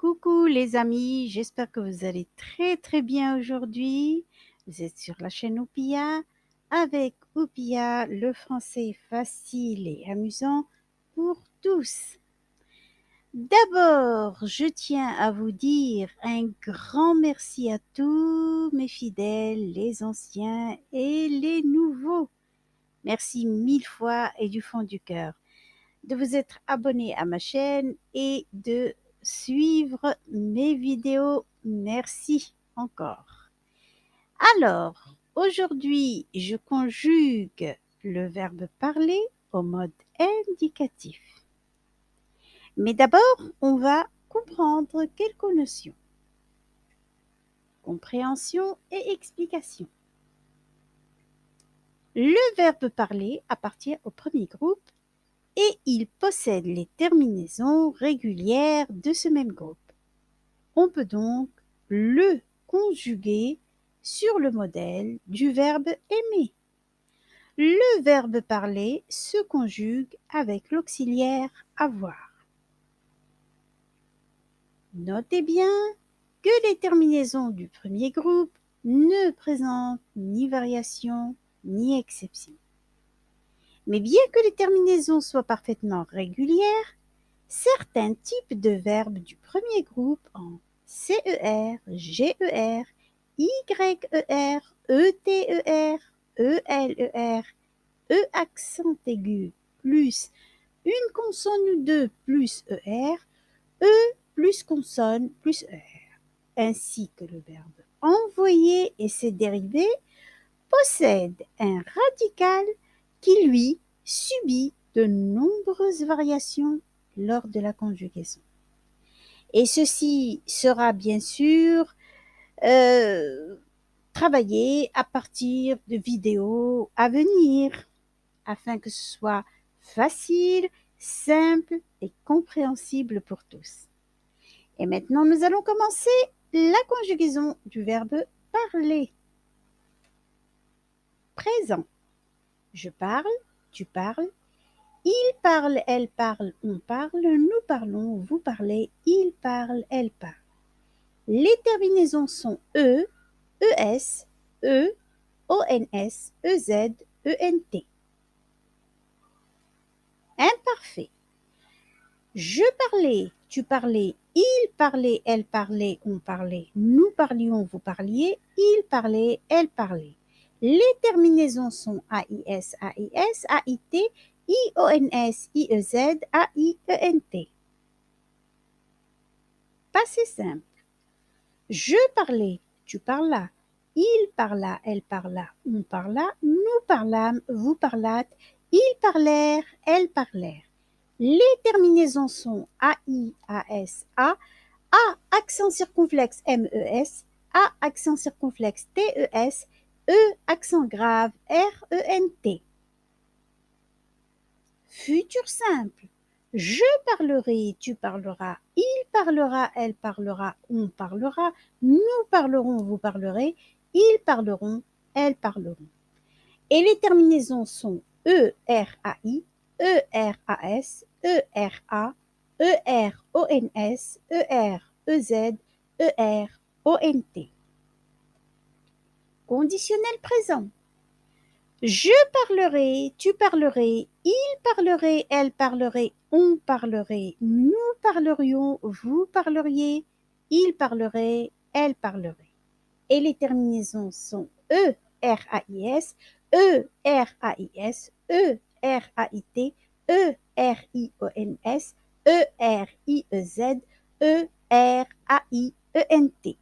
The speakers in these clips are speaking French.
Coucou les amis, j'espère que vous allez très bien aujourd'hui. Vous êtes sur la chaîne Oupia avec Oupia, le français facile et amusant pour tous. D'abord, je tiens à vous dire un grand merci à tous mes fidèles, les anciens et les nouveaux. Merci mille fois et du fond du cœur de vous être abonné à ma chaîne et de suivre mes vidéos. Merci encore. Alors, aujourd'hui, je conjugue le verbe parler au mode indicatif. Mais d'abord, on va comprendre quelques notions. Compréhension et explication. Le verbe parler appartient au premier groupe et il possède les terminaisons régulières de ce même groupe. On peut donc le conjuguer sur le modèle du verbe aimer. Le verbe parler se conjugue avec l'auxiliaire avoir. Notez bien que les terminaisons du premier groupe ne présentent ni variation ni exception. Mais bien que les terminaisons soient parfaitement régulières, certains types de verbes du premier groupe en CER, GER, YER, ETER, ELER, E accent aigu plus une consonne ou deux plus ER, E plus consonne plus ER, ainsi que le verbe envoyer et ses dérivés possèdent un radical qui, lui, subit de nombreuses variations lors de la conjugaison. Et ceci sera bien sûr travaillé à partir de vidéos à venir afin que ce soit facile, simple et compréhensible pour tous. Et maintenant, nous allons commencer la conjugaison du verbe parler. Présent. Je parle, tu parles, il parle, elle parle, on parle, nous parlons, vous parlez, il parle, elle parle. Les terminaisons sont E, ES, E, ONS, EZ, ENT. Imparfait. Je parlais, tu parlais, il parlait, elle parlait, on parlait, nous parlions, vous parliez, il parlait, elle parlait. Les terminaisons sont AIS, AIS, AIT, IONS, IEZ, AIENT. Passé simple. Je parlais, tu parlas, il parla, elle parla, on parla, nous parlâmes, vous parlâtes, ils parlèrent, elles parlèrent. Les terminaisons sont AI, AS, A accent circonflexe MES, A accent circonflexe TES, E accent grave RENT. Futur simple. Je parlerai, tu parleras, il parlera, elle parlera, on parlera, nous parlerons, vous parlerez, ils parleront, elles parleront. Et les terminaisons sont ERAI, ERAS, ERA, ERONS, EREZ, ERONT. Conditionnel présent. Je parlerai, tu parlerais, il parlerait, elle parlerait, on parlerait, nous parlerions, vous parleriez, il parlerait, elle parlerait. Et les terminaisons sont ERAIS, ERAIS, ERAIT, ERIONS, ERIEZ, ERAIENT.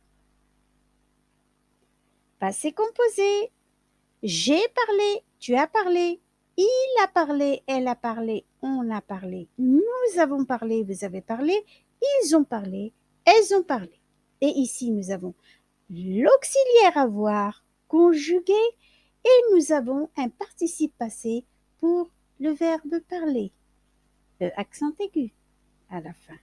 Passé composé. J'ai parlé, tu as parlé, il a parlé, elle a parlé, on a parlé, nous avons parlé, vous avez parlé, ils ont parlé, elles ont parlé. Et ici, nous avons l'auxiliaire avoir conjugué et nous avons un participe passé pour le verbe parler, le accent aigu à la fin.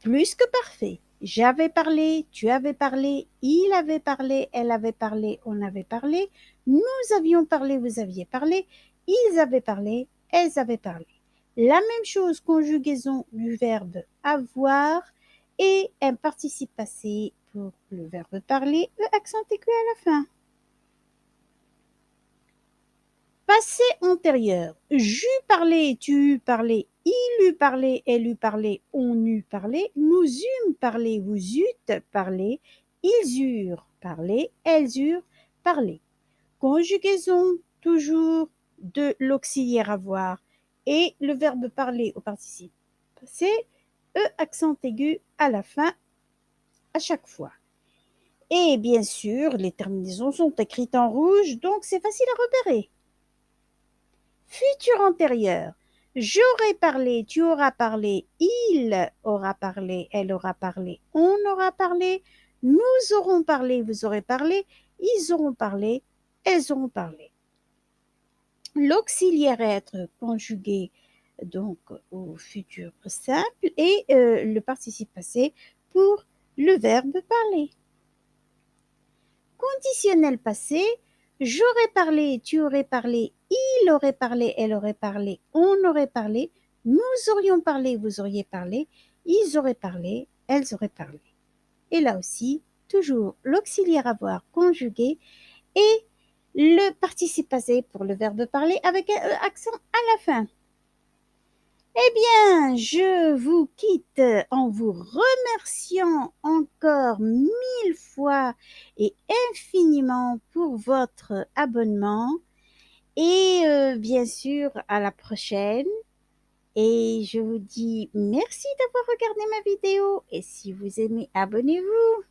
Plus que parfait. J'avais parlé, tu avais parlé, il avait parlé, elle avait parlé, on avait parlé, nous avions parlé, vous aviez parlé, ils avaient parlé, elles avaient parlé. La même chose, conjugaison du verbe avoir et un participe passé pour le verbe parler, accent aigu à la fin. Passé antérieur. J'eus parlé, tu eus parlé, il eut parlé, elle eut parlé, on eut parlé, nous eûmes parlé, vous eûtes parlé, ils eurent parlé, elles eurent parlé. Conjugaison toujours de l'auxiliaire avoir et le verbe parler au participe passé, accent aigu à la fin à chaque fois. Et bien sûr, les terminaisons sont écrites en rouge, donc c'est facile à repérer. Futur antérieur. J'aurais parlé, tu auras parlé, il aura parlé, elle aura parlé, on aura parlé, nous aurons parlé, vous aurez parlé, ils auront parlé, elles auront parlé. L'auxiliaire être conjugué donc au futur simple et le participe passé pour le verbe parler. Conditionnel passé, j'aurais parlé, tu aurais parlé, il aurait parlé, elle aurait parlé, on aurait parlé, nous aurions parlé, vous auriez parlé, ils auraient parlé, elles auraient parlé. Et là aussi, toujours l'auxiliaire avoir conjugué et le participe passé pour le verbe parler avec un accent à la fin. Eh bien, je vous quitte en vous remerciant encore 1000 fois et infiniment pour votre abonnement. Et bien sûr, à la prochaine. Et je vous dis merci d'avoir regardé ma vidéo. Et si vous aimez, abonnez-vous.